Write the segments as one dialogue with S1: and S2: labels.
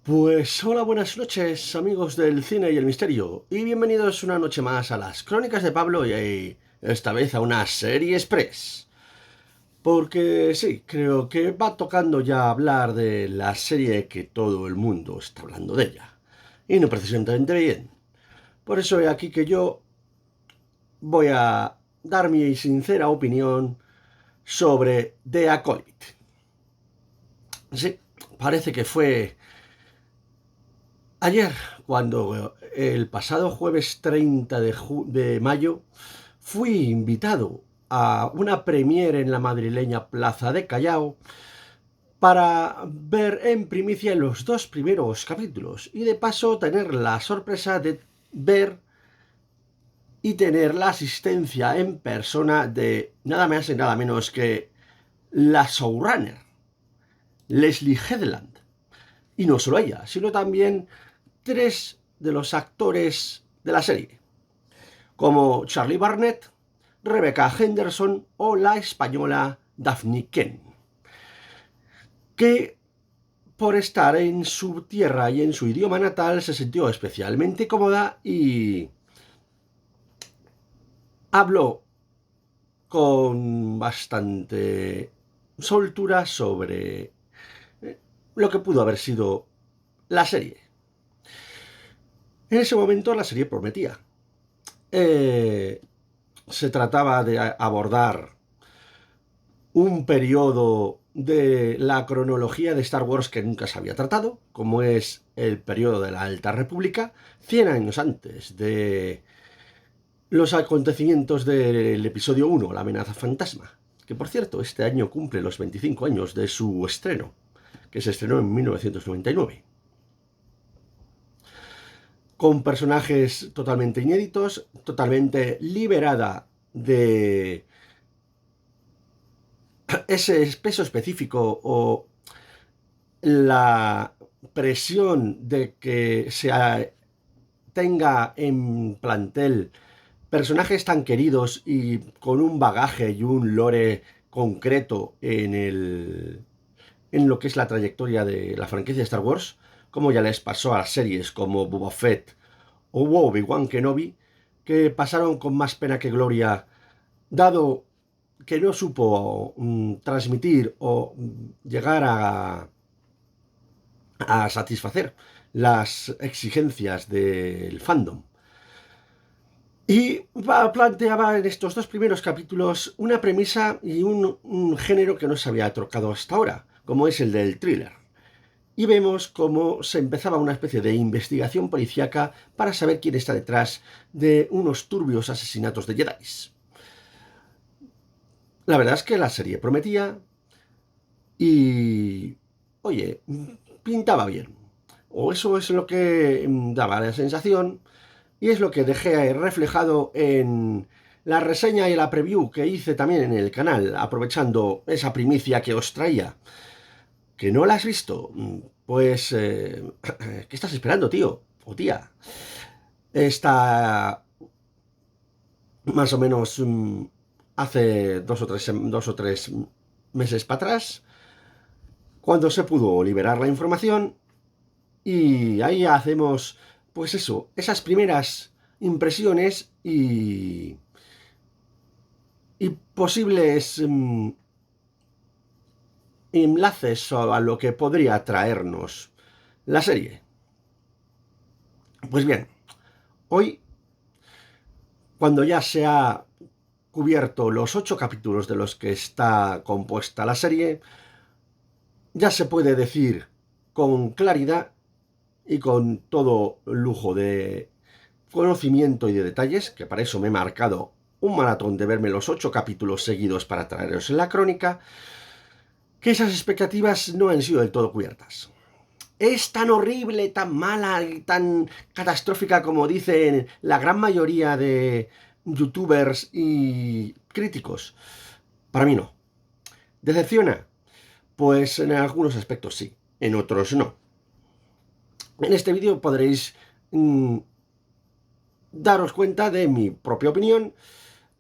S1: Pues hola, buenas noches amigos del cine y el misterio y bienvenidos una noche más a las Crónicas de Pablo y esta vez a una serie express. Porque sí, creo que va tocando ya hablar de la serie que todo el mundo está hablando de ella. Y no precisamente bien. Por eso he aquí que yo voy a dar mi sincera opinión sobre The Acolyte. Sí, parece que fue ayer, cuando el pasado jueves 30 de mayo fui invitado a una premiere en la madrileña Plaza de Callao para ver en primicia los dos primeros capítulos y de paso tener la sorpresa de ver y tener la asistencia en persona de nada más y nada menos que la showrunner, Leslie Headland. Y no solo ella, sino también tres de los actores de la serie, como Charlie Barnett, Rebecca Henderson o la española Daphne Ken, que por estar en su tierra y en su idioma natal se sintió especialmente cómoda y habló con bastante soltura sobre lo que pudo haber sido la serie. En ese momento la serie prometía. Se trataba de abordar un periodo de la cronología de Star Wars que nunca se había tratado, como es el periodo de la Alta República, 100 años antes de los acontecimientos del episodio 1, La amenaza fantasma, que por cierto este año cumple los 25 años de su estreno, que se estrenó en 1999. Con personajes totalmente inéditos, totalmente liberada de ese peso específico o la presión de que se tenga en plantel personajes tan queridos y con un bagaje y un lore concreto en lo que es la trayectoria de la franquicia de Star Wars, como ya les pasó a las series como Boba Fett o Obi-Wan Kenobi, que pasaron con más pena que gloria, dado que no supo transmitir o llegar a satisfacer las exigencias del fandom. Y planteaba en estos dos primeros capítulos una premisa y un género que no se había tocado hasta ahora, como es el del thriller. Y vemos cómo se empezaba una especie de investigación policíaca para saber quién está detrás de unos turbios asesinatos de Jedis. La verdad es que la serie prometía y, oye, pintaba bien. O eso es lo que daba la sensación. Y es lo que dejé reflejado en la reseña y la preview que hice también en el canal, aprovechando esa primicia que os traía. ¿Que no la has visto? Pues, ¿qué estás esperando, tío? O tía. Está más o menos hace dos o tres meses para atrás, cuando se pudo liberar la información, y ahí hacemos, pues eso, esas primeras impresiones y posibles enlaces a lo que podría traernos la serie. Pues bien, hoy, cuando ya se ha cubierto los 8 capítulos de los que está compuesta la serie, ya se puede decir con claridad y con todo lujo de conocimiento y de detalles, que para eso me he marcado un maratón de verme los 8 capítulos seguidos para traeros en la crónica, que esas expectativas no han sido del todo cubiertas. Es tan horrible, tan mala y tan catastrófica como dicen la gran mayoría de youtubers y críticos. Para mí no. ¿Decepciona? Pues en algunos aspectos sí, en otros no. En este vídeo podréis daros cuenta de mi propia opinión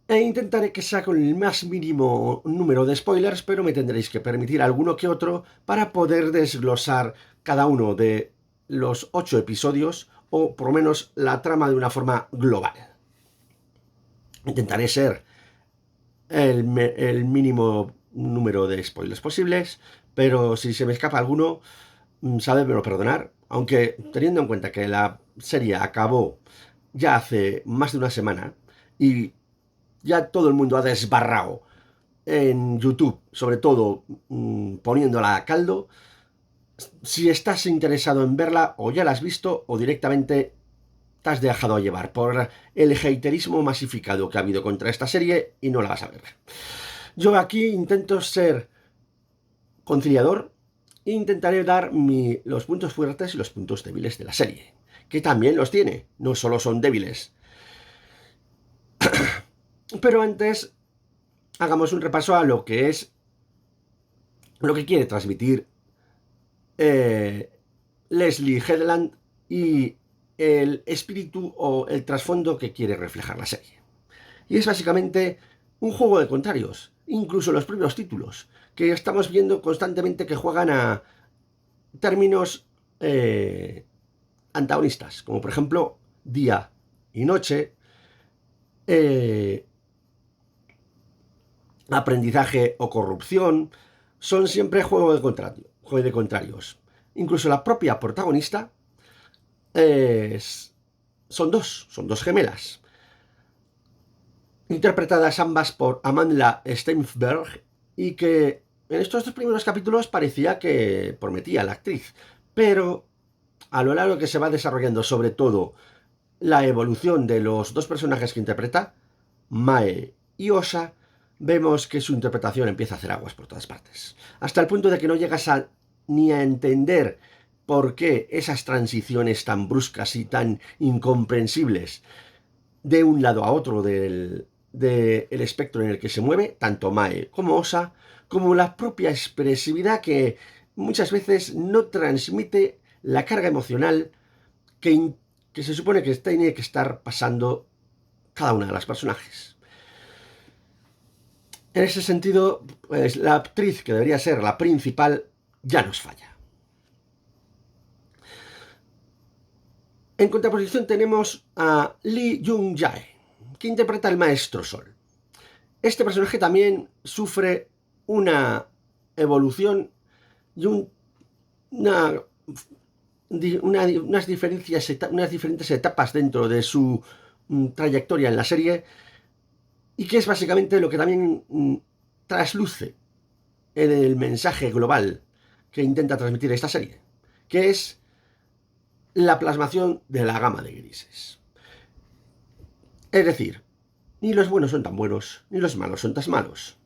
S1: e intentaré que sea con el más mínimo número de spoilers, pero me tendréis que permitir alguno que otro para poder desglosar cada uno de los 8 episodios o por lo menos la trama de una forma global. Intentaré ser el mínimo número de spoilers posibles, pero si se me escapa alguno, sabedmelo perdonar, aunque teniendo en cuenta que la serie acabó ya hace más de una semana y ya todo el mundo ha desbarrado en YouTube, sobre todo poniéndola a caldo. Si estás interesado en verla, o ya la has visto, o directamente te has dejado llevar por el haterismo masificado que ha habido contra esta serie y no la vas a ver. Yo aquí intento ser conciliador e intentaré dar los puntos fuertes y los puntos débiles de la serie, que también los tiene, no solo son débiles. Pero antes, hagamos un repaso a lo que es lo que quiere transmitir Leslie Headland y el espíritu o el trasfondo que quiere reflejar la serie. Y es básicamente un juego de contrarios, incluso los propios títulos, que estamos viendo constantemente que juegan a términos antagonistas, como por ejemplo día y noche, aprendizaje o corrupción, son siempre juego de contrarios. Incluso la propia protagonista son dos gemelas, interpretadas ambas por Amanda Stenberg, y que en estos 2 primeros capítulos parecía que prometía la actriz, pero a lo largo que se va desarrollando, sobre todo la evolución de los 2 personajes que interpreta, Mae y Osa, vemos que su interpretación empieza a hacer aguas por todas partes, hasta el punto de que no llegas ni a entender por qué esas transiciones tan bruscas y tan incomprensibles de un lado a otro del espectro en el que se mueve, tanto Mae como Osa, como la propia expresividad que muchas veces no transmite la carga emocional que se supone que tiene que estar pasando cada una de las personajes. En ese sentido, pues la actriz que debería ser la principal ya nos falla. En contraposición tenemos a Lee Jung-jae, que interpreta al Maestro Sol. Este personaje también sufre una evolución y unas diferentes etapas dentro de su trayectoria en la serie, y que es básicamente lo que también trasluce en el mensaje global que intenta transmitir esta serie, que es la plasmación de la gama de grises. Es decir, ni los buenos son tan buenos, ni los malos son tan malos,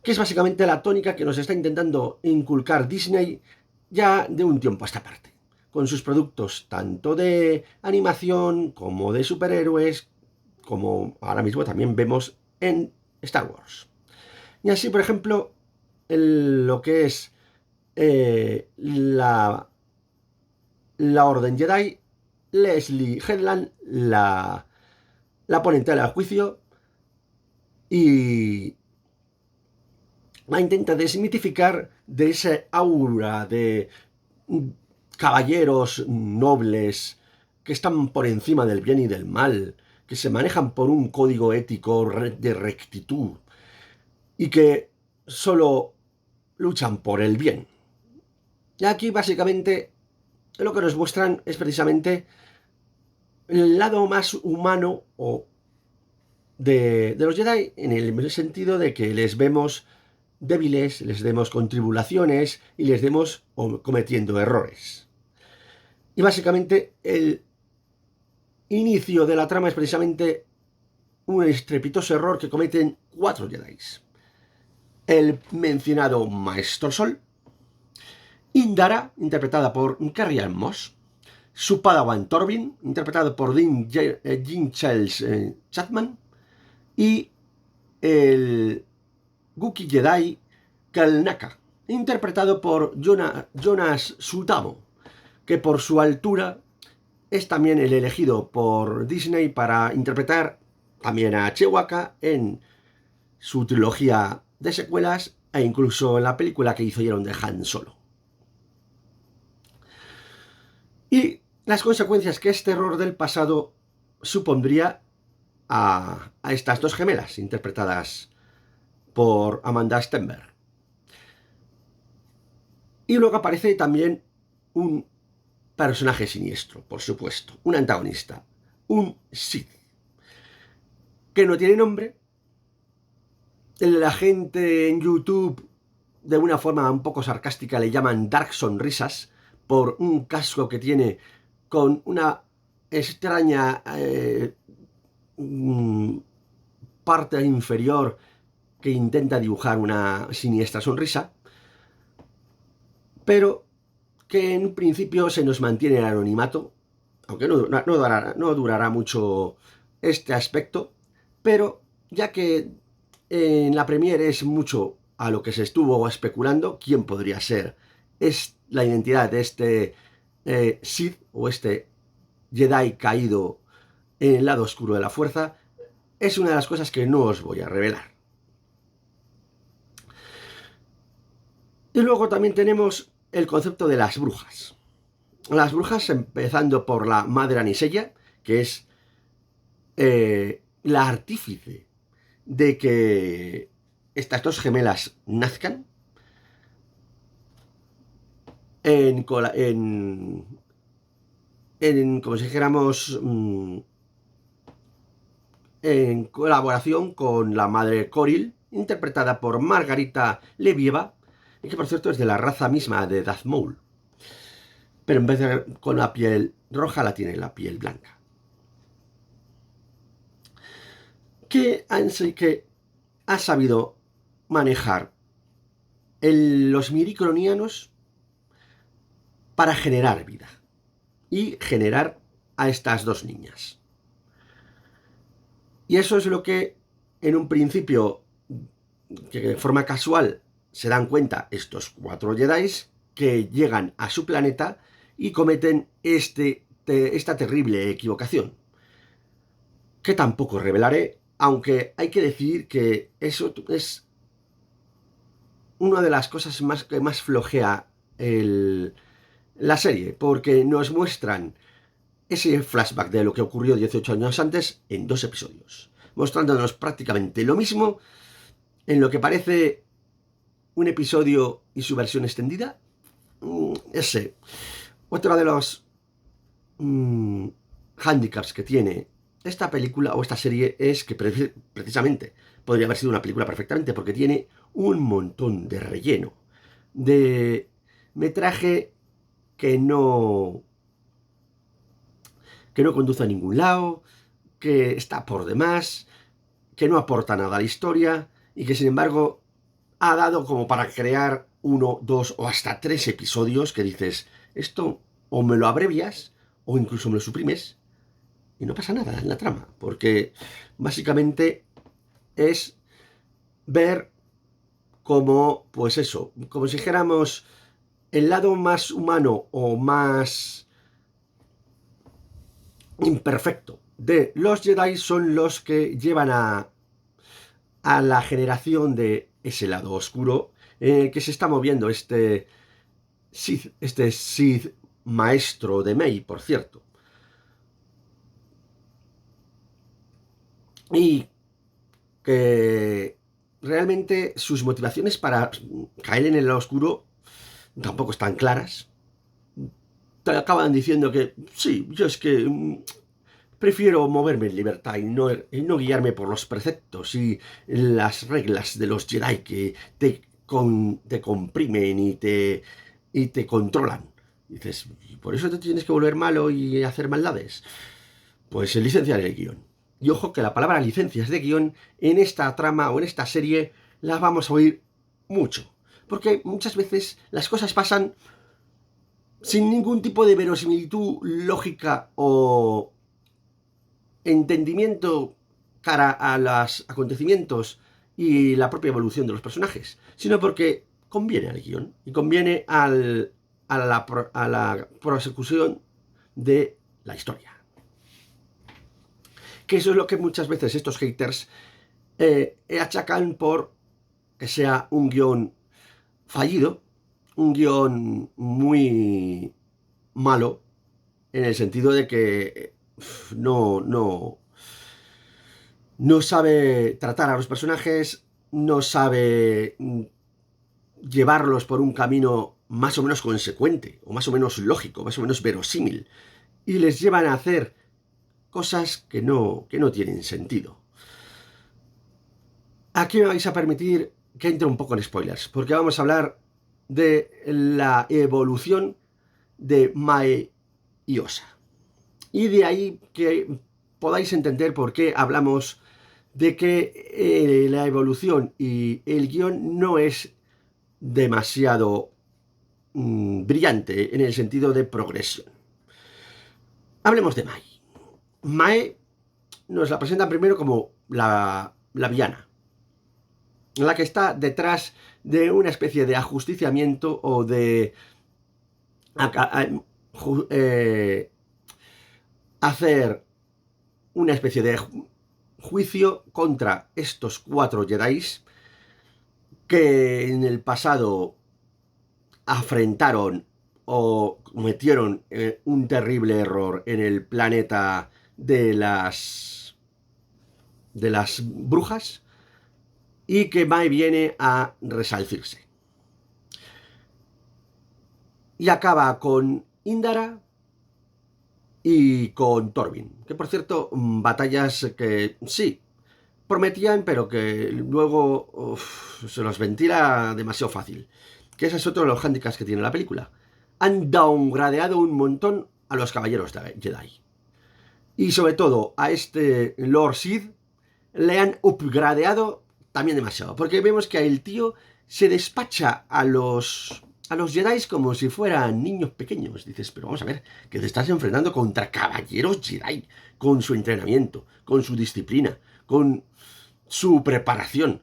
S1: que es básicamente la tónica que nos está intentando inculcar Disney ya de un tiempo a esta parte, con sus productos tanto de animación como de superhéroes, como ahora mismo también vemos en Star Wars. Y así, por ejemplo, lo que es la Orden Jedi, Leslie Headland la pone en tela de juicio y la intenta desmitificar de ese aura de caballeros nobles que están por encima del bien y del mal, que se manejan por un código ético de rectitud y que solo luchan por el bien. Y aquí básicamente lo que nos muestran es precisamente el lado más humano de los Jedi, en el sentido de que les vemos débiles, les vemos con tribulaciones y les vemos cometiendo errores. Y básicamente el inicio de la trama es precisamente un estrepitoso error que cometen 4 Jedi. El mencionado Maestro Sol, Indara, interpretada por Carrie-Anne Moss, su padawan Torvin, interpretado por Dean Charles Chapman, y el Wookiee Jedi Kalnaka, interpretado por Jonas Sultamo, que por su altura es también el elegido por Disney para interpretar también a Chewbacca en su trilogía de secuelas e incluso en la película que hicieron de Han Solo. las consecuencias que este error del pasado supondría a estas dos gemelas interpretadas por Amanda Stenberg. Y luego aparece también un personaje siniestro, por supuesto, un antagonista, un Sith, que no tiene nombre. La gente en YouTube, de una forma un poco sarcástica, le llaman Dark Sonrisas por un casco que tiene con una extraña parte inferior que intenta dibujar una siniestra sonrisa, pero que en principio se nos mantiene el anonimato, aunque no durará mucho este aspecto, pero ya que en la Premiere es mucho a lo que se estuvo especulando, quién podría ser es la identidad de este Sith o este Jedi caído en el lado oscuro de la fuerza, es una de las cosas que no os voy a revelar. Y luego también tenemos el concepto de las brujas. Las brujas, empezando por la Madre Anisella, que es la artífice de que estas dos gemelas nazcan como si dijéramos, en colaboración con la madre Coril, interpretada por Margarita Levieva, y que por cierto es de la raza misma de Darth Maul, pero en vez de con la piel roja la tiene la piel blanca. Que ha sabido manejar los miriclonianos para generar vida y generar a estas dos niñas. Y eso es lo que en un principio, que de forma casual se dan cuenta estos 4 Jedi que llegan a su planeta y cometen esta terrible equivocación, que tampoco revelaré, aunque hay que decir que eso es una de las cosas que más flojea la serie, porque nos muestran ese flashback de lo que ocurrió 18 años antes en 2 episodios, mostrándonos prácticamente lo mismo en lo que parece un episodio y su versión extendida. Otro de los handicaps que tiene esta película o esta serie es que precisamente podría haber sido una película perfectamente, porque tiene un montón de relleno, de metraje que no conduce a ningún lado, que está por demás, que no aporta nada a la historia y que sin embargo ha dado como para crear 1, 2 o hasta 3 episodios que dices, esto o me lo abrevias o incluso me lo suprimes y no pasa nada en la trama, porque básicamente es ver como, pues eso, como si dijéramos el lado más humano o más imperfecto de los Jedi son los que llevan a la generación de ese lado oscuro en el que se está moviendo este Sith maestro de Mei, por cierto. Y que realmente sus motivaciones para caer en el lado oscuro tampoco están claras. Te acaban diciendo que sí, yo es que prefiero moverme en libertad y no guiarme por los preceptos y las reglas de los Jedi que te comprimen y te controlan. Dices, ¿y por eso te tienes que volver malo y hacer maldades? Pues licenciar el guión. Y ojo que la palabra licencias de guión en esta trama o en esta serie la vamos a oír mucho. Porque muchas veces las cosas pasan sin ningún tipo de verosimilitud lógica o entendimiento cara a los acontecimientos y la propia evolución de los personajes, sino porque conviene al guión y conviene a la prosecución de la historia. Que eso es lo que muchas veces estos haters achacan por que sea un guión fallido, un guión muy malo, en el sentido de que no sabe tratar a los personajes, no sabe llevarlos por un camino más o menos consecuente, o más o menos lógico, más o menos verosímil, y les llevan a hacer cosas que no tienen sentido. Aquí me vais a permitir que entre un poco en spoilers, porque vamos a hablar de la evolución de Mae y Osa. Y de ahí que podáis entender por qué hablamos de que la evolución y el guión no es demasiado brillante en el sentido de progresión. Hablemos de Mae. Mae nos la presentan primero como la villana, la que está detrás de una especie de ajusticiamiento o de hacer una especie de juicio contra estos 4 Jedi que en el pasado afrentaron o cometieron un terrible error en el planeta de las brujas y que Mae viene a resalcirse. Y acaba con Indara y con Torvin, que por cierto, batallas que sí, prometían, pero que luego se los ventila demasiado fácil. Que ese es otro de los handicaps que tiene la película. Han downgradeado un montón a los caballeros Jedi. Y sobre todo a este Lord Sith le han upgradeado también demasiado. Porque vemos que el tío se despacha a los Jedi como si fueran niños pequeños. Dices, pero vamos a ver, que te estás enfrentando contra caballeros Jedi, con su entrenamiento, con su disciplina, con su preparación.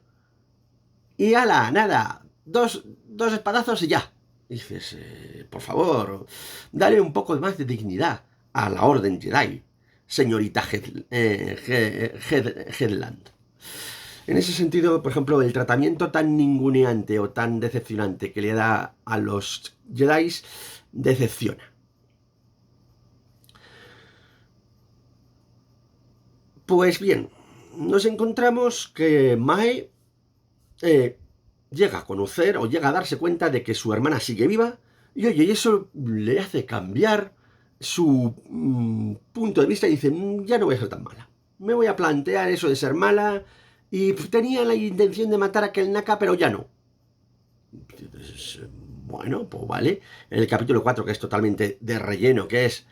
S1: Y ala, nada, dos espadazos y ya. Dices, por favor, dale un poco más de dignidad a la Orden Jedi, señorita Headland. En ese sentido, por ejemplo, el tratamiento tan ninguneante o tan decepcionante que le da a los Jedi decepciona. Pues bien, nos encontramos que Mae llega a conocer o llega a darse cuenta de que su hermana sigue viva y oye, y eso le hace cambiar su punto de vista y dice, ya no voy a ser tan mala. Me voy a plantear eso de ser mala y tenía la intención de matar a aquel Naka, pero ya no. Entonces, bueno, pues vale. En el capítulo 4, que es totalmente de relleno, que es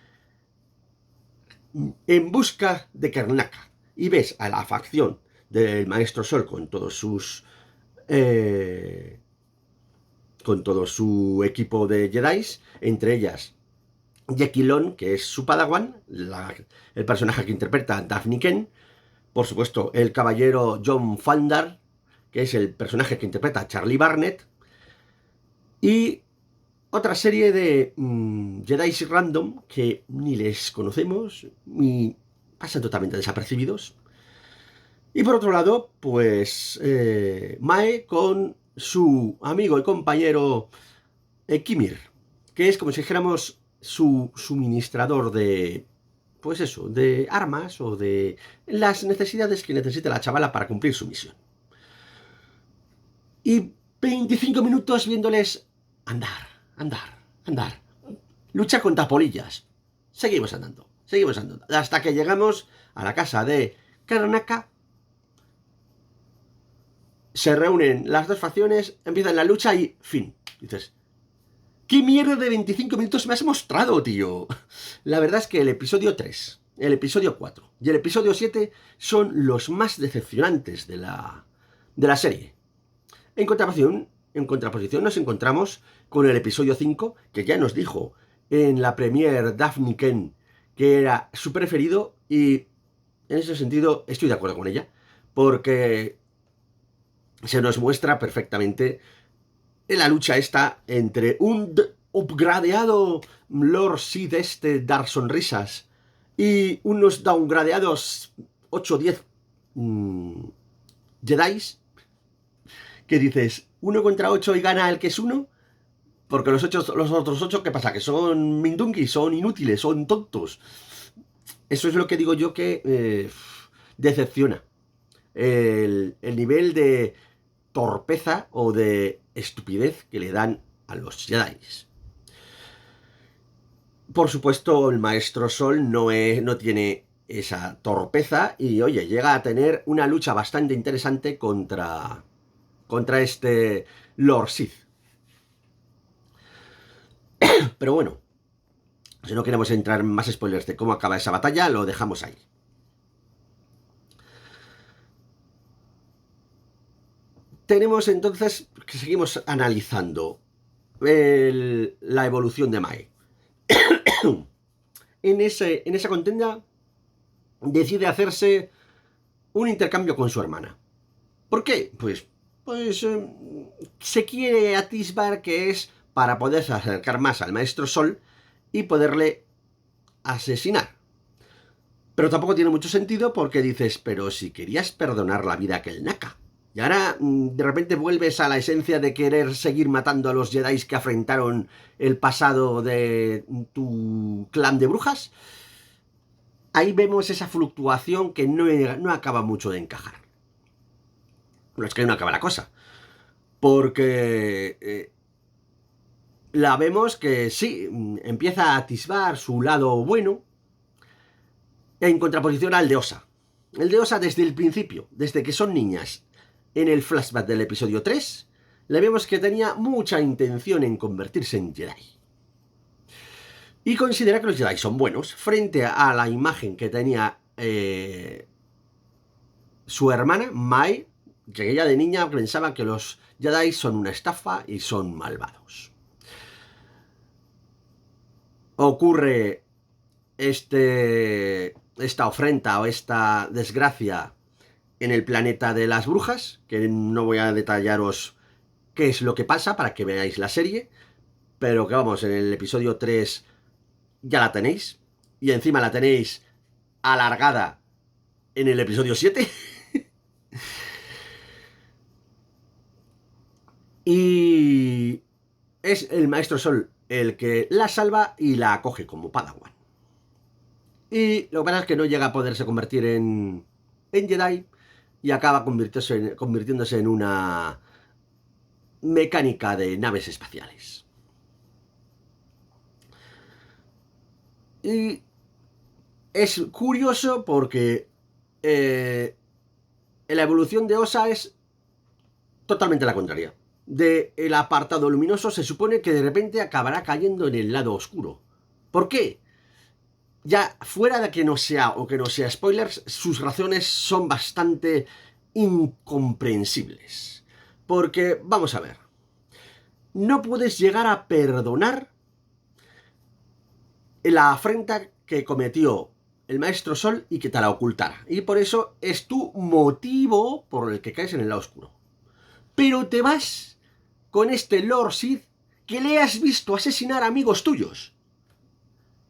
S1: En busca de Kernaka, y ves a la facción del Maestro Sol con todos sus con todo su equipo de Jedi, entre ellas Jekilon, que es su padawan, el personaje que interpreta Daphne Ken, por supuesto el caballero John Fandar, que es el personaje que interpreta Charlie Barnett, y otra serie de Jedi random que ni les conocemos, ni pasan totalmente desapercibidos. Y por otro lado, pues Mae con su amigo y compañero Kimir, que es como si dijéramos su suministrador de, pues eso, de armas o de las necesidades que necesita la chavala para cumplir su misión. Y 25 minutos viéndoles andar, lucha contra polillas. Seguimos andando, hasta que llegamos a la casa de Kernaka. Se reúnen las dos facciones, empiezan la lucha y fin. Dices, ¿qué mierda de 25 minutos me has mostrado, tío? La verdad es que el episodio 3, el episodio 4 y el episodio 7 son los más decepcionantes de la serie. En contraposición nos encontramos con el episodio 5, que ya nos dijo en la premiere Daphne Ken que era su preferido, y en ese sentido estoy de acuerdo con ella, porque se nos muestra perfectamente la lucha esta entre un upgradeado Lord Sith dar sonrisas y unos downgradeados 8 o 10 Jedis, que dices, 1 contra 8 y gana el que es 1, Porque los otros 8, ¿qué pasa? Que son mindungis, son inútiles, son tontos. Eso es lo que digo yo que decepciona. El nivel de torpeza o de estupidez que le dan a los Jedi. Por supuesto, el Maestro Sol no tiene esa torpeza y, oye, llega a tener una lucha bastante interesante contra este Lord Sith. Pero bueno, si no queremos entrar en más spoilers de cómo acaba esa batalla, lo dejamos ahí. Tenemos entonces que seguimos analizando la evolución de Mae. En esa contienda decide hacerse un intercambio con su hermana. ¿Por qué? Pues se quiere atisbar que es para poderse acercar más al Maestro Sol y poderle asesinar. Pero tampoco tiene mucho sentido porque dices, pero si querías perdonar la vida a aquel Naka. Y ahora de repente vuelves a la esencia de querer seguir matando a los Jedi que afrentaron el pasado de tu clan de brujas. Ahí vemos esa fluctuación que no acaba mucho de encajar. No es que no acaba la cosa. Porque la vemos que sí, empieza a atisbar su lado bueno en contraposición al de Osa. El de Osa desde el principio, desde que son niñas, en el flashback del episodio 3, le vemos que tenía mucha intención en convertirse en Jedi. Y considera que los Jedi son buenos frente a la imagen que tenía su hermana, Mai, que ella de niña pensaba que los Jedi son una estafa y son malvados. Ocurre esta ofrenda o esta desgracia en el planeta de las brujas, que no voy a detallaros qué es lo que pasa para que veáis la serie, pero que vamos, en el episodio 3 ya la tenéis, y encima la tenéis alargada en el episodio 7. Y es el Maestro Sol el que la salva y la acoge como Padawan. Y lo que pasa es que no llega a poderse convertir en Jedi y acaba convirtiéndose en una mecánica de naves espaciales. Y es curioso porque la evolución de Osa es totalmente la contraria. Del apartado luminoso se supone que de repente acabará cayendo en el lado oscuro. ¿Por qué? Ya fuera de que no sea o que no sea spoilers, sus razones son bastante incomprensibles. Porque, vamos a ver, no puedes llegar a perdonar la afrenta que cometió el Maestro Sol y que te la ocultara. Y por eso es tu motivo por el que caes en el lado oscuro. Pero te vas con este Lord Sith que le has visto asesinar a amigos tuyos.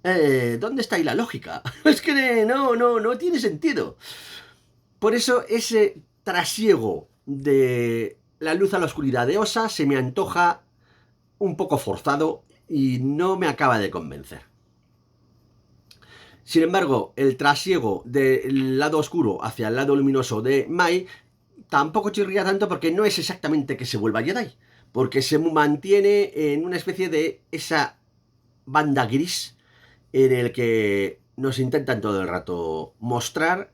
S1: ¿Dónde está ahí la lógica? Es que no tiene sentido. Por eso ese trasiego de la luz a la oscuridad de Osa se me antoja un poco forzado y no me acaba de convencer. Sin embargo, el trasiego del lado oscuro hacia el lado luminoso de Mai tampoco chirría tanto porque no es exactamente que se vuelva Jedi, porque se mantiene en una especie de esa banda gris en el que nos intentan todo el rato mostrar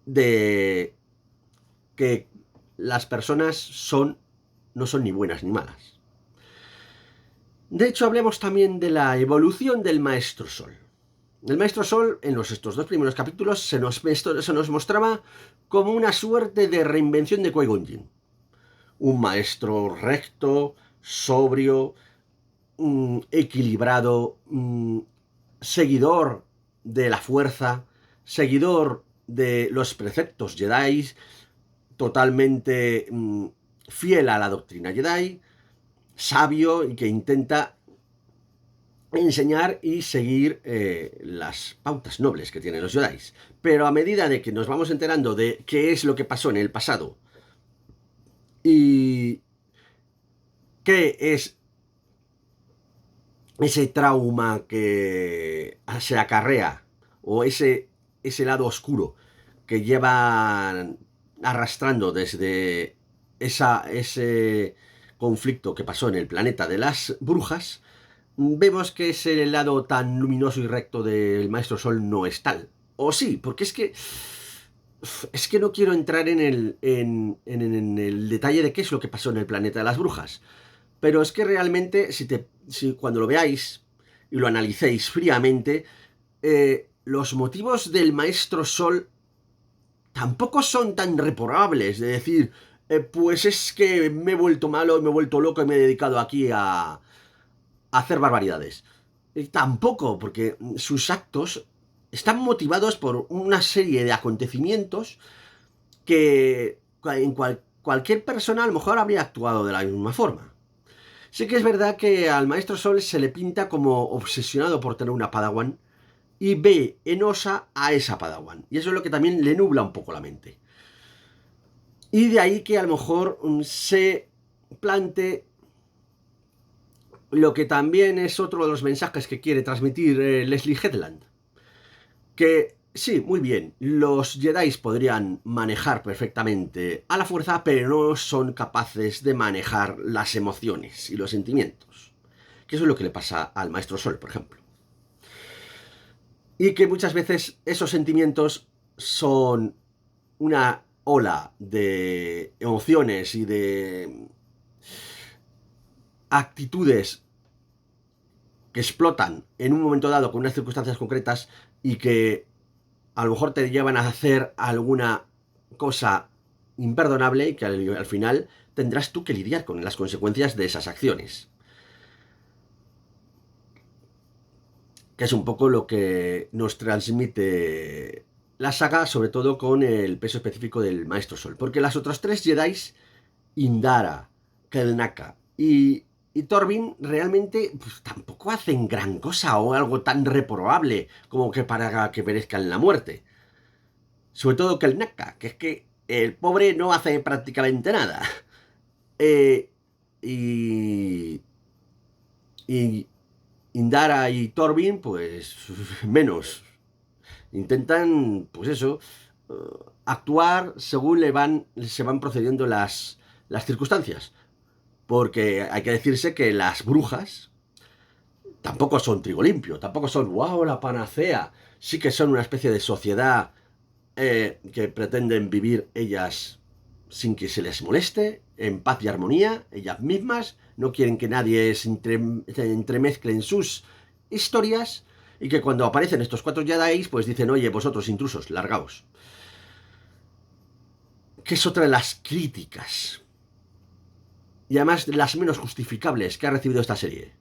S1: de que las personas no son ni buenas ni malas. De hecho, hablemos también de la evolución del Maestro Sol. El Maestro Sol, en estos 2 primeros capítulos, se nos mostraba como una suerte de reinvención de Qui-Gon Jinn. Un maestro recto, sobrio, equilibrado, seguidor de la fuerza, seguidor de los preceptos Jedi, totalmente fiel a la doctrina Jedi, sabio y que intenta enseñar y seguir las pautas nobles que tienen los Jedi. Pero a medida de que nos vamos enterando de qué es lo que pasó en el pasado y qué es ese trauma que se acarrea, o ese lado oscuro que llevan arrastrando desde ese conflicto que pasó en el planeta de las brujas, vemos que ese lado tan luminoso y recto del Maestro Sol no es tal. O sí, porque es que no quiero entrar en el detalle de qué es lo que pasó en el planeta de las brujas. Pero es que realmente, si cuando lo veáis y lo analicéis fríamente, los motivos del Maestro Sol tampoco son tan reprobables. De decir, pues es que me he vuelto malo y me he vuelto loco y me he dedicado aquí a hacer barbaridades. Tampoco, porque sus actos están motivados por una serie de acontecimientos que en cualquier persona a lo mejor habría actuado de la misma forma. Sí que es verdad que al Maestro Sol se le pinta como obsesionado por tener una Padawan y ve en Osa a esa Padawan. Y eso es lo que también le nubla un poco la mente. Y de ahí que a lo mejor se plante lo que también es otro de los mensajes que quiere transmitir Leslie Headland. Que sí, muy bien, los Jedi podrían manejar perfectamente a la fuerza, pero no son capaces de manejar las emociones y los sentimientos. Que eso es lo que le pasa al Maestro Sol, por ejemplo. Y que muchas veces esos sentimientos son una ola de emociones y de actitudes que explotan en un momento dado con unas circunstancias concretas y que a lo mejor te llevan a hacer alguna cosa imperdonable y que al final tendrás tú que lidiar con las consecuencias de esas acciones. Que es un poco lo que nos transmite la saga, sobre todo con el peso específico del Maestro Sol. Porque las otras tres Jedi, Indara, Kelnaka y Torvin, realmente pues, tampoco hacen gran cosa o algo tan reprobable como que para que merezcan la muerte. Sobre todo Kelnaka, que es que el pobre no hace prácticamente nada. Eh, y, y Indara y Torvin, pues menos. Intentan, pues eso, actuar según se van procediendo las circunstancias. Porque hay que decirse que las brujas tampoco son trigo limpio, tampoco son, wow, la panacea. Sí que son una especie de sociedad que pretenden vivir ellas sin que se les moleste, en paz y armonía, ellas mismas, no quieren que nadie se entremezcle en sus historias, y que cuando aparecen estos cuatro Jedi, pues dicen, oye, vosotros intrusos, largaos. Que es otra de las críticas, y además las menos justificables que ha recibido esta serie.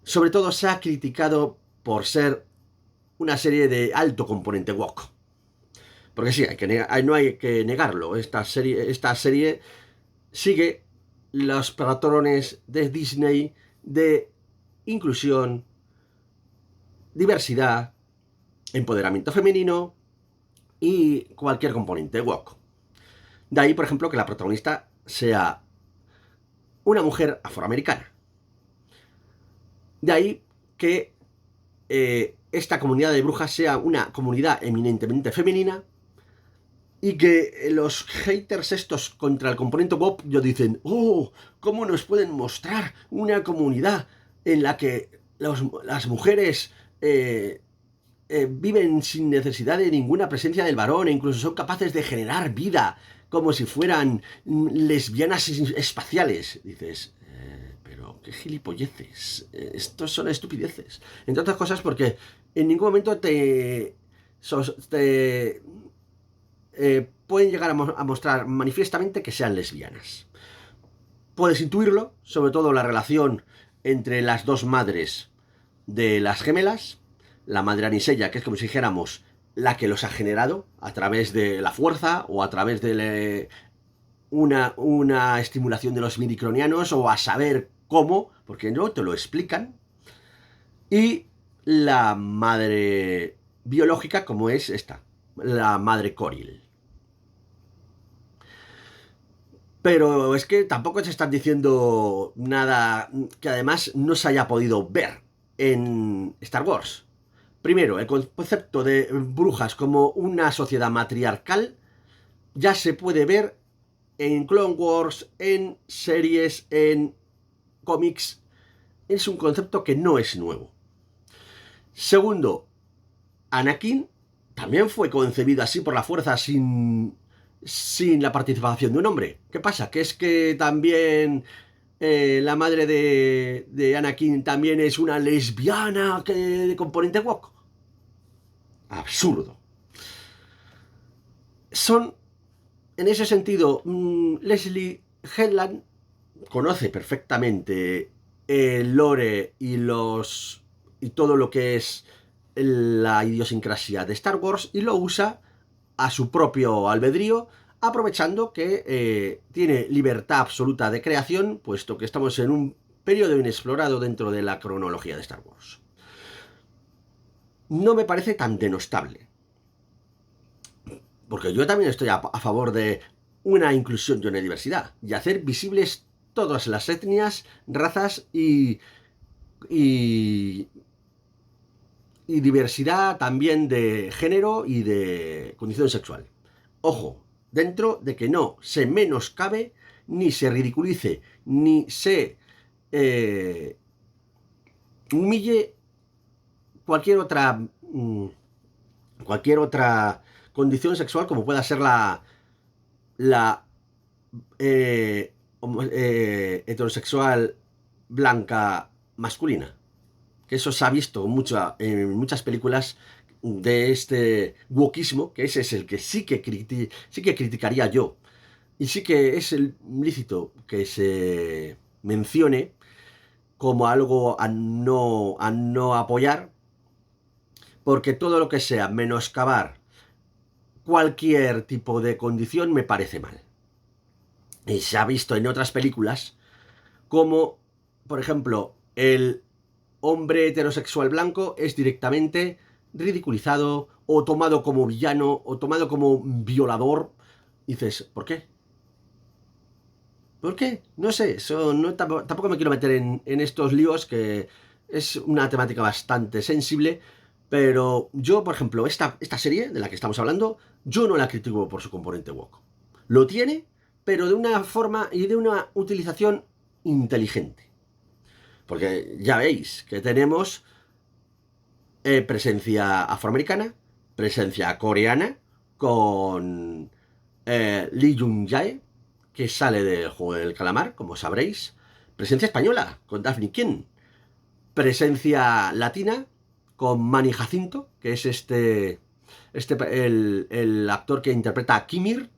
S1: Sobre todo se ha criticado por ser una serie de alto componente woke. Porque sí, no hay que negarlo. Esta serie sigue los patrones de Disney de inclusión, diversidad, empoderamiento femenino y cualquier componente woke. De ahí, por ejemplo, que la protagonista sea una mujer afroamericana. De ahí que esta comunidad de brujas sea una comunidad eminentemente femenina y que los haters estos contra el componente pop yo dicen, oh, ¿cómo nos pueden mostrar una comunidad en la que las mujeres viven sin necesidad de ninguna presencia del varón e incluso son capaces de generar vida como si fueran lesbianas espaciales? Dices, pero qué gilipolleces, estos son estupideces. Entre otras cosas porque en ningún momento te pueden llegar a mostrar manifiestamente que sean lesbianas. Puedes intuirlo, sobre todo la relación entre las dos madres de las gemelas, la madre Anisella, que es como si dijéramos la que los ha generado a través de la fuerza o a través de una estimulación de los midiclonianos o a saber cómo, porque no te lo explican, y la madre biológica como es esta, la madre Coril. Pero es que tampoco se están diciendo nada que además no se haya podido ver en Star Wars. Primero, el concepto de brujas como una sociedad matriarcal ya se puede ver en Clone Wars, en series, en cómics. Es un concepto que no es nuevo. Segundo, Anakin también fue concebido así por la fuerza sin la participación de un hombre. ¿Qué pasa? Que es que también la madre de Anakin también es una lesbiana de componente woke. Absurdo. Son, en ese sentido, Leslie Headland conoce perfectamente el lore y todo lo que es la idiosincrasia de Star Wars y lo usa a su propio albedrío, aprovechando que tiene libertad absoluta de creación, puesto que estamos en un periodo inexplorado dentro de la cronología de Star Wars. No me parece tan denostable, porque yo también estoy a favor de una inclusión y una diversidad, y hacer visibles todas las etnias, razas y diversidad también de género y de condición sexual. Ojo, dentro de que no se menoscabe, ni se ridiculice, ni se humille cualquier otra condición sexual como pueda ser la heterosexual blanca masculina. Que eso se ha visto mucho en muchas películas de este wokismo, que ese es el que sí que criticaría yo. Y sí que es lícito que se mencione como algo a no apoyar, porque todo lo que sea menoscabar cualquier tipo de condición me parece mal. Y se ha visto en otras películas como, por ejemplo, el hombre heterosexual blanco es directamente ridiculizado o tomado como villano o tomado como violador. Y dices, ¿por qué? ¿Por qué? No sé, tampoco me quiero meter en estos líos, que es una temática bastante sensible, pero yo, por ejemplo, esta serie de la que estamos hablando, yo no la critico por su componente woke. Lo tiene, pero de una forma y de una utilización inteligente. Porque ya veis que tenemos presencia afroamericana, presencia coreana, con Lee Jung-jae, que sale del juego del calamar, como sabréis. Presencia española, con Daphne King. Presencia latina, con Manny Jacinto, que es el actor que interpreta a Kimir.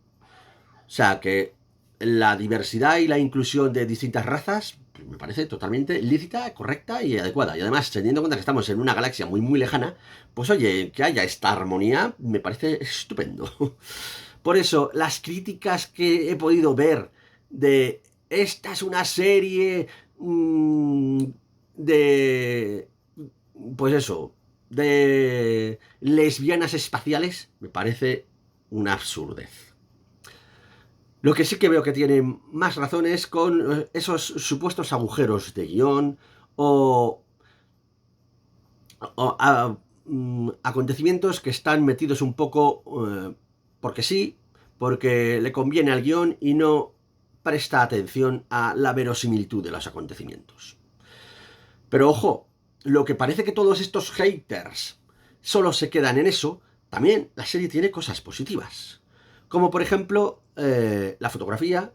S1: O sea que la diversidad y la inclusión de distintas razas me parece totalmente lícita, correcta y adecuada. Y además, teniendo en cuenta que estamos en una galaxia muy, muy lejana, pues oye, que haya esta armonía me parece estupendo. Por eso, las críticas que he podido ver de esta es una serie de... pues eso, de lesbianas espaciales, me parece una absurdez. Lo que sí que veo que tiene más razones con esos supuestos agujeros de guión o acontecimientos que están metidos un poco porque sí, porque le conviene al guión y no presta atención a la verosimilitud de los acontecimientos. Pero ojo, lo que parece que todos estos haters solo se quedan en eso, también la serie tiene cosas positivas. Como por ejemplo la fotografía,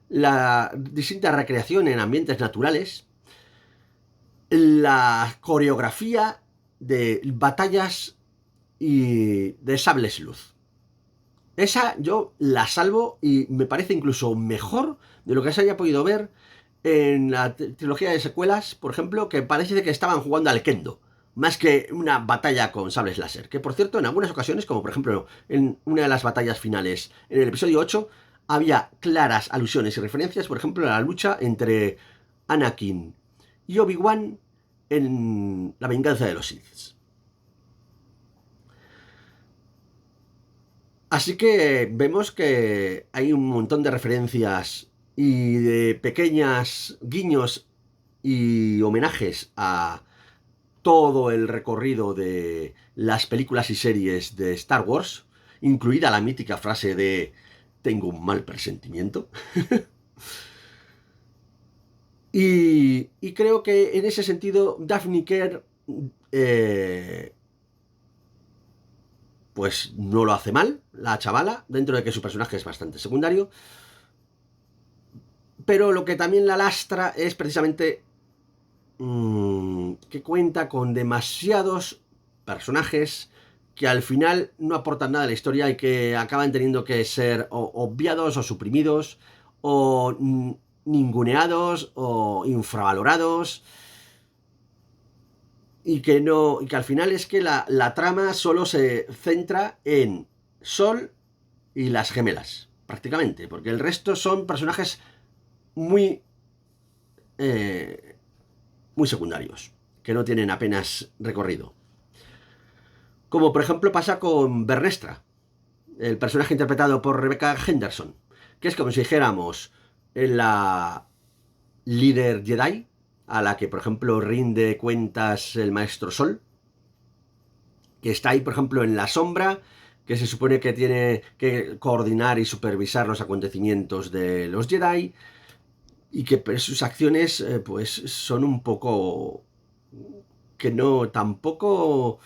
S1: la distinta recreación en ambientes naturales, la coreografía de batallas y de sables luz. Esa yo la salvo y me parece incluso mejor de lo que se haya podido ver en la trilogía de secuelas, por ejemplo, que parece que estaban jugando al kendo, más que una batalla con sables láser. Que por cierto, en algunas ocasiones, como por ejemplo en una de las batallas finales, en el episodio 8, había claras alusiones y referencias, por ejemplo, a la lucha entre Anakin y Obi-Wan en La venganza de los Sith. Así que vemos que hay un montón de referencias y de pequeñas guiños y homenajes a todo el recorrido de las películas y series de Star Wars, incluida la mítica frase de "tengo un mal presentimiento". Y creo que en ese sentido Daphne Kerr eh, pues no lo hace mal, la chavala, dentro de que su personaje es bastante secundario. Pero lo que también la lastra es precisamente que cuenta con demasiados personajes que al final no aportan nada a la historia y que acaban teniendo que ser o obviados o suprimidos o ninguneados o infravalorados, y que no, y que al final es que la trama solo se centra en Sol y las gemelas, prácticamente, porque el resto son personajes muy eh, muy secundarios, que no tienen apenas recorrido. Como por ejemplo pasa con Bernestra, el personaje interpretado por Rebecca Henderson, que es como si dijéramos en la líder Jedi, a la que por ejemplo rinde cuentas el maestro Sol, que está ahí por ejemplo en la sombra, que se supone que tiene que coordinar y supervisar los acontecimientos de los Jedi, y que sus acciones pues son un poco que no tampoco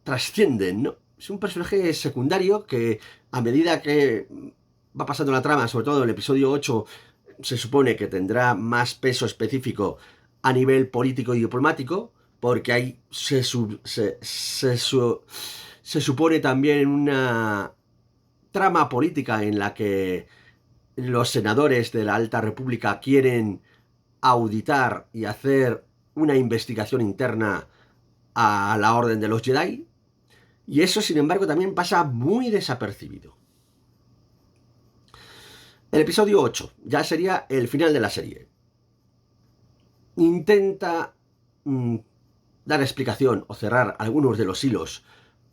S1: trascienden, ¿no? Es un personaje secundario que a medida que va pasando la trama, sobre todo en el episodio 8, se supone que tendrá más peso específico a nivel político y diplomático, porque ahí se supone también una trama política en la que los senadores de la Alta República quieren auditar y hacer una investigación interna a la Orden de los Jedi, y eso, sin embargo, también pasa muy desapercibido. El episodio 8 ya sería el final de la serie. Intenta dar explicación o cerrar algunos de los hilos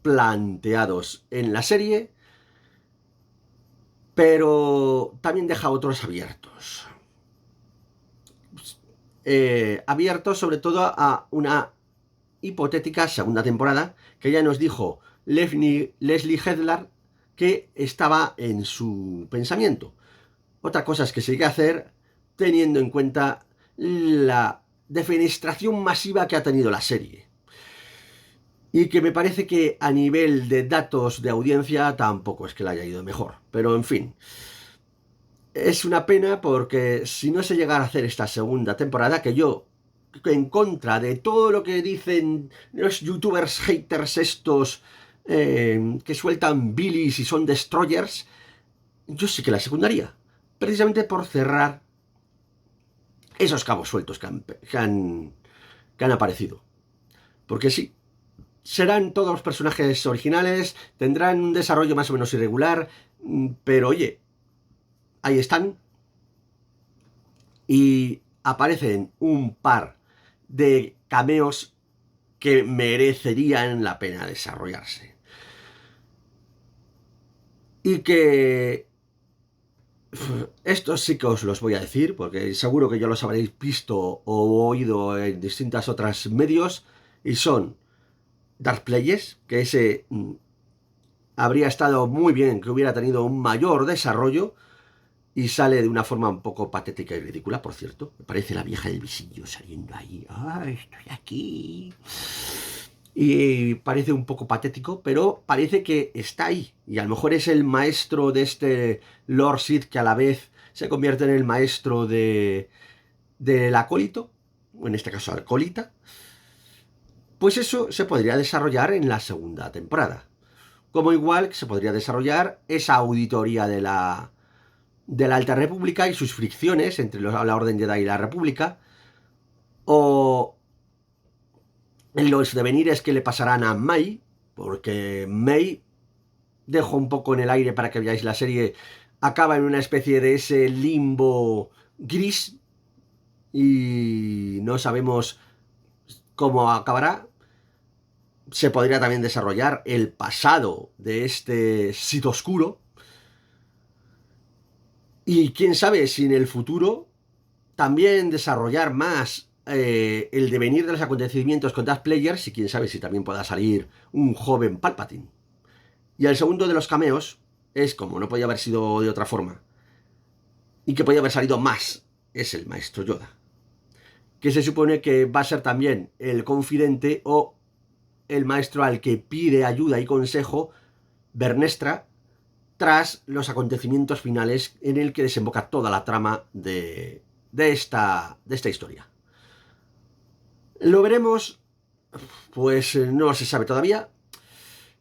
S1: planteados en la serie, pero también deja otros abiertos. Abiertos sobre todo a una hipotética segunda temporada que ya nos dijo Leslie Headland que estaba en su pensamiento. Otra cosa es que se hay que hacer teniendo en cuenta la defenestración masiva que ha tenido la serie. Y que me parece que a nivel de datos de audiencia tampoco es que le haya ido mejor. Pero en fin, es una pena porque si no se llegara a hacer esta segunda temporada, que yo, en contra de todo lo que dicen los youtubers haters estos que sueltan bilis y son destroyers, yo sí que la secundaría. Precisamente por cerrar esos cabos sueltos que han aparecido. Porque sí, serán todos los personajes originales, tendrán un desarrollo más o menos irregular, pero oye, ahí están. Y aparecen un par de cameos que merecerían la pena desarrollarse. Y que estos sí que os los voy a decir, porque seguro que ya los habréis visto o oído en distintas otras medios, y son Dark Plagueis, que ese habría estado muy bien que hubiera tenido un mayor desarrollo, y sale de una forma un poco patética y ridícula, por cierto. Me parece la vieja del visillo saliendo ahí. ¡Ah, estoy aquí! Y parece un poco patético, pero parece que está ahí. Y a lo mejor es el maestro de este Lord Sith que a la vez se convierte en el maestro del acólito, o en este caso alcohólita. Pues eso se podría desarrollar en la segunda temporada. Como igual se podría desarrollar esa auditoría de la Alta República y sus fricciones entre la Orden Jedi y la República, o en los devenires que le pasarán a May, porque May, dejo un poco en el aire para que veáis la serie, acaba en una especie de ese limbo gris y no sabemos cómo acabará. Se podría también desarrollar el pasado de este Sith oscuro, y quién sabe si en el futuro también desarrollar más el devenir de los acontecimientos con Darth Players y quién sabe si también pueda salir un joven Palpatine. Y el segundo de los cameos es, como no podía haber sido de otra forma, y que podía haber salido más, es el Maestro Yoda, que se supone que va a ser también el confidente o el maestro al que pide ayuda y consejo Bernestra tras los acontecimientos finales en el que desemboca toda la trama de esta historia. Lo veremos, pues no se sabe todavía.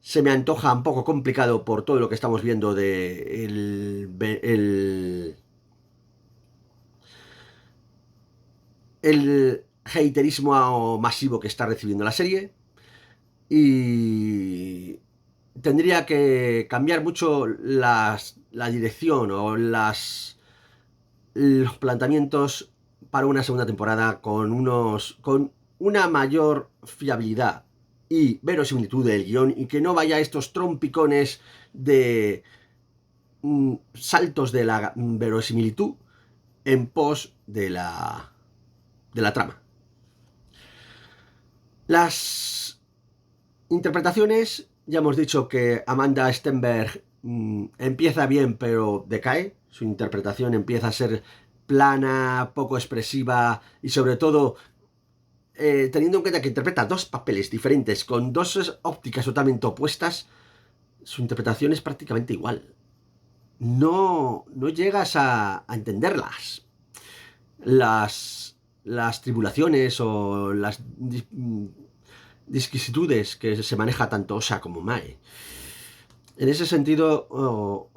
S1: Se me antoja un poco complicado por todo lo que estamos viendo de el haterismo masivo que está recibiendo la serie. Y tendría que cambiar mucho la dirección o los planteamientos para una segunda temporada con una mayor fiabilidad y verosimilitud del guión y que no vaya a estos trompicones de saltos de la verosimilitud en pos de la trama. Las interpretaciones, ya hemos dicho que Amanda Stenberg empieza bien pero decae, su interpretación empieza a ser plana, poco expresiva y sobre todo teniendo en cuenta que interpreta dos papeles diferentes con dos ópticas totalmente opuestas, su interpretación es prácticamente igual. No llegas a entenderlas. Las tribulaciones o las disquisitudes que se maneja tanto Osha como Mae. En ese sentido,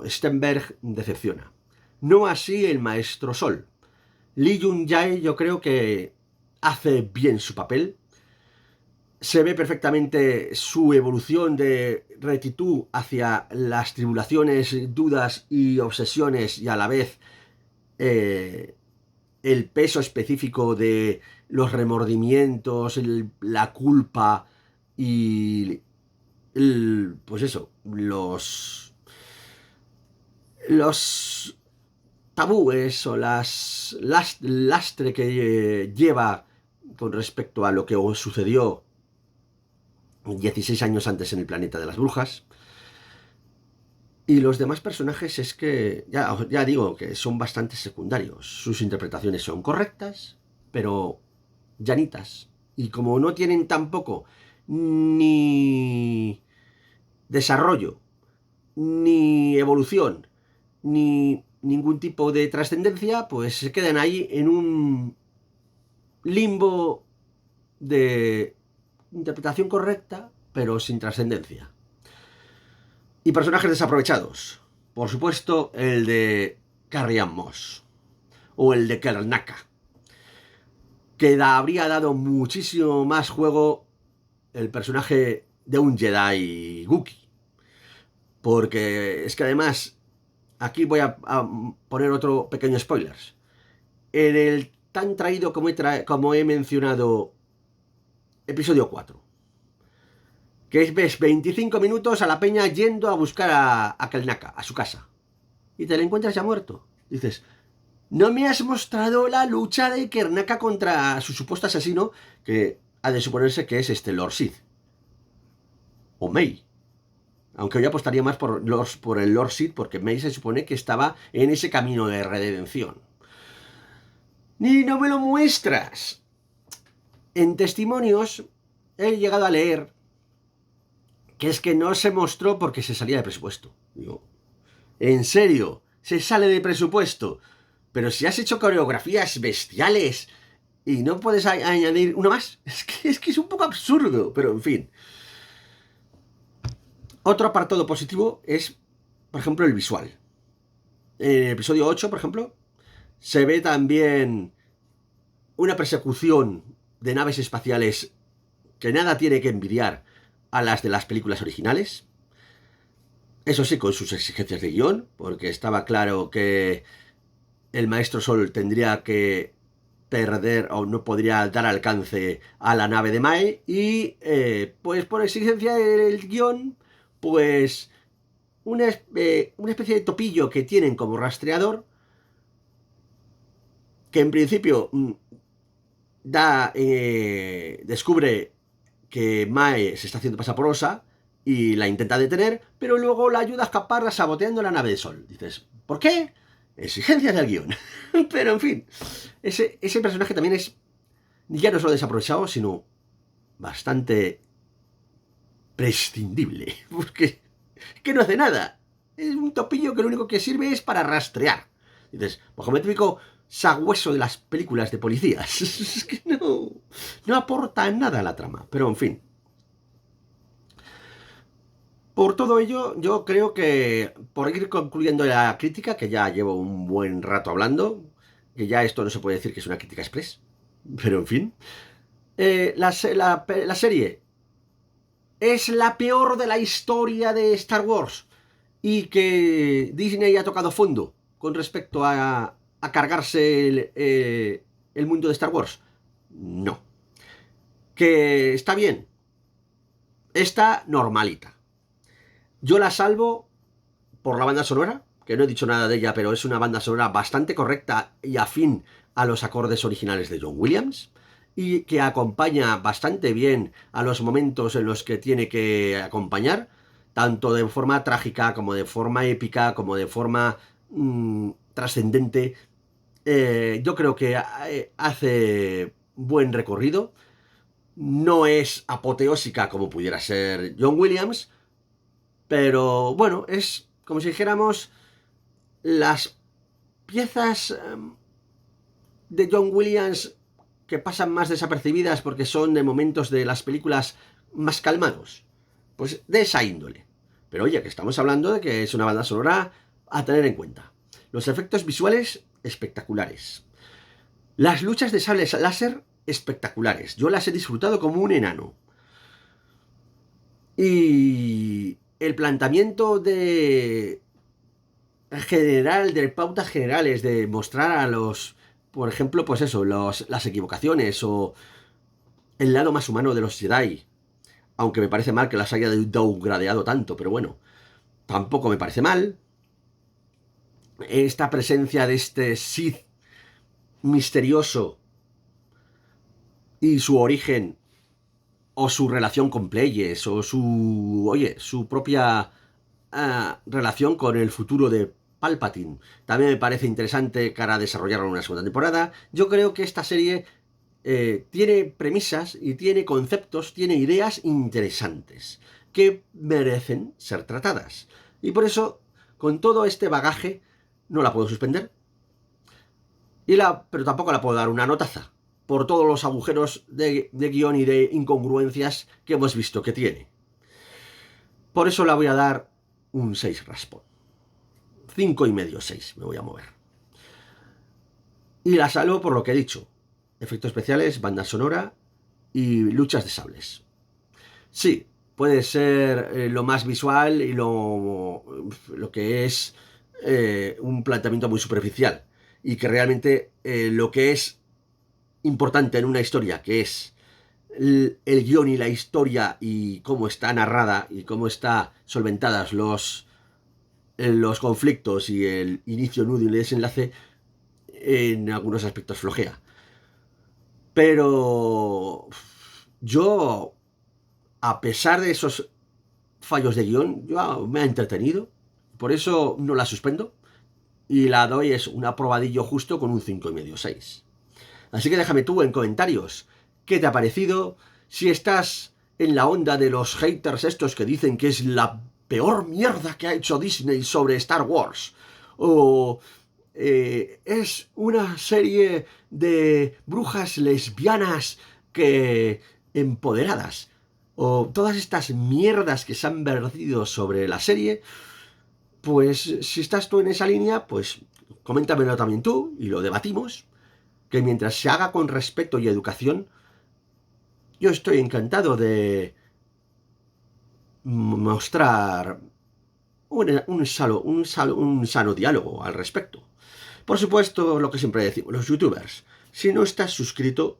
S1: Stenberg decepciona. No así el Maestro Sol. Lee Jung-jae yo creo que hace bien su papel. Se ve perfectamente su evolución de rectitud hacia las tribulaciones, dudas y obsesiones y a la vez el peso específico de los remordimientos, la culpa y pues eso, los tabúes o lastre que lleva con respecto a lo que sucedió 16 años antes en el planeta de las brujas. Y los demás personajes es que, ya digo, que son bastante secundarios. Sus interpretaciones son correctas, pero llanitas. Y como no tienen tampoco ni desarrollo, ni evolución, ni ningún tipo de trascendencia, pues se quedan ahí en un limbo de interpretación correcta, pero sin trascendencia. Y personajes desaprovechados. Por supuesto, el de Carrie Moss. O el de Kernaka. Que habría dado muchísimo más juego el personaje de un Jedi Wookiee. Porque es que además, aquí voy a poner otro pequeño spoiler. En el tan traído como he mencionado, episodio 4. Que ves 25 minutos a la peña yendo a buscar a Kelnaka, a su casa. Y te la encuentras ya muerto. Dices, no me has mostrado la lucha de Kernaka contra su supuesto asesino, que ha de suponerse que es Lord Sith. O May. Aunque yo apostaría más por el Lord Sith, porque May se supone que estaba en ese camino de redención. ¡Ni no me lo muestras! En testimonios he llegado a leer que es que no se mostró porque se salía de presupuesto. Digo, ¿en serio? ¿Se sale de presupuesto? Pero si has hecho coreografías bestiales y no puedes añadir una más. Es que es un poco absurdo, pero en fin. Otro apartado positivo es, por ejemplo, el visual. En el episodio 8, por ejemplo, se ve también una persecución de naves espaciales que nada tiene que envidiar a las de las películas originales. Eso sí, con sus exigencias de guión, porque estaba claro que el Maestro Sol tendría que perder o no podría dar alcance a la nave de Mae y pues por exigencia del guión, pues una especie de topillo que tienen como rastreador, que en principio descubre que Mae se está haciendo pasar por Osa y la intenta detener, pero luego la ayuda a escapar saboteando la nave de Sol. Dices, ¿por qué? Exigencias del guión. Pero en fin, ese personaje también es ya no solo desaprovechado, sino bastante prescindible. Porque que no hace nada. Es un topillo que lo único que sirve es para rastrear. Dices, pues como el típico sagüeso de las películas de policías. Es que no aporta nada a la trama. Pero en fin. Por todo ello, yo creo que por ir concluyendo la crítica, que ya llevo un buen rato hablando, que ya esto no se puede decir que es una crítica express, pero en fin, la serie es la peor de la historia de Star Wars y que Disney ha tocado fondo con respecto a cargarse el mundo de Star Wars. No. Que está bien. Está normalita. Yo la salvo por la banda sonora, que no he dicho nada de ella, pero es una banda sonora bastante correcta y afín a los acordes originales de John Williams, y que acompaña bastante bien a los momentos en los que tiene que acompañar, tanto de forma trágica como de forma épica, como de forma trascendente. Yo creo que hace buen recorrido. No es apoteósica como pudiera ser John Williams, pero bueno, es como si dijéramos las piezas de John Williams que pasan más desapercibidas porque son de momentos de las películas más calmados. Pues de esa índole. Pero oye, que estamos hablando de que es una banda sonora a tener en cuenta. Los efectos visuales espectaculares. Las luchas de sables láser espectaculares. Yo las he disfrutado como un enano. Y el planteamiento de general, de pautas generales, de mostrar a los, por ejemplo, pues eso, las equivocaciones o el lado más humano de los Jedi. Aunque me parece mal que las haya downgradeado tanto, pero bueno, tampoco me parece mal. Esta presencia de este Sith misterioso y su origen o su relación con Pleiades o su propia relación con el futuro de Palpatine. También me parece interesante cara a desarrollarlo en una segunda temporada. Yo creo que esta serie tiene premisas y tiene conceptos, tiene ideas interesantes que merecen ser tratadas. Y por eso, con todo este bagaje, no la puedo suspender, pero tampoco la puedo dar una notaza, por todos los agujeros de guión y de incongruencias que hemos visto que tiene. Por eso la voy a dar un 6 raspón. 5,5, 6 me voy a mover. Y la salvo por lo que he dicho. Efectos especiales, banda sonora y luchas de sables. Sí, puede ser lo más visual y lo que es un planteamiento muy superficial. Y que realmente lo que es importante en una historia, que es el guión y la historia y cómo está narrada y cómo está solventadas los conflictos y el inicio, nudo y el desenlace, en algunos aspectos flojea. Pero yo, a pesar de esos fallos de guión, me ha entretenido. Por eso no la suspendo. Y la doy es un aprobadillo justo con un 5,5, 6. Así que déjame tú en comentarios qué te ha parecido. Si estás en la onda de los haters estos que dicen que es la peor mierda que ha hecho Disney sobre Star Wars. O es una serie de brujas lesbianas que empoderadas. O todas estas mierdas que se han vertido sobre la serie. Pues si estás tú en esa línea, pues coméntamelo también tú y lo debatimos. Que mientras se haga con respeto y educación, yo estoy encantado de mostrar un sano diálogo al respecto. Por supuesto, lo que siempre decimos los youtubers, si no estás suscrito,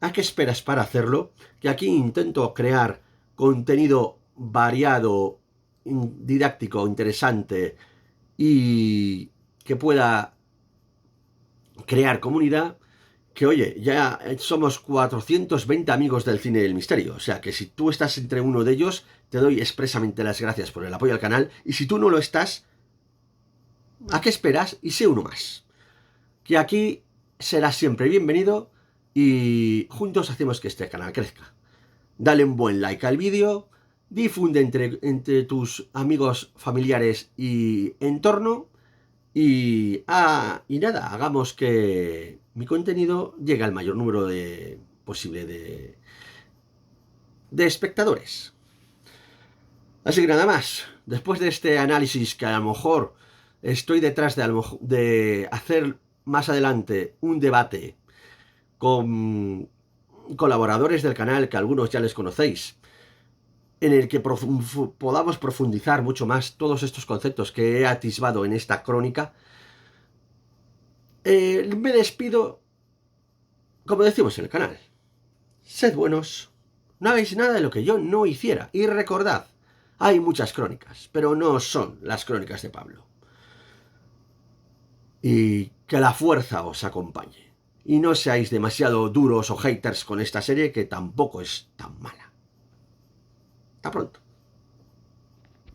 S1: ¿a qué esperas para hacerlo? Que aquí intento crear contenido variado, didáctico, interesante y que pueda crear comunidad, que oye, ya somos 420 amigos del cine del misterio, o sea que si tú estás entre uno de ellos, te doy expresamente las gracias por el apoyo al canal, y si tú no lo estás, ¿a qué esperas? Y sé uno más. Que aquí serás siempre bienvenido y juntos hacemos que este canal crezca. Dale un buen like al vídeo, difunde entre tus amigos, familiares y entorno, y nada, hagamos que mi contenido llegue al mayor número posible de espectadores. Así que nada más, después de este análisis que a lo mejor estoy detrás de hacer más adelante un debate con colaboradores del canal que algunos ya les conocéis, en el que podamos profundizar mucho más todos estos conceptos que he atisbado en esta crónica, me despido, como decimos en el canal. Sed buenos, no hagáis nada de lo que yo no hiciera. Y recordad, hay muchas crónicas, pero no son las crónicas de Pablo. Y que la fuerza os acompañe. Y no seáis demasiado duros o haters con esta serie, que tampoco es tan mala. Hasta pronto.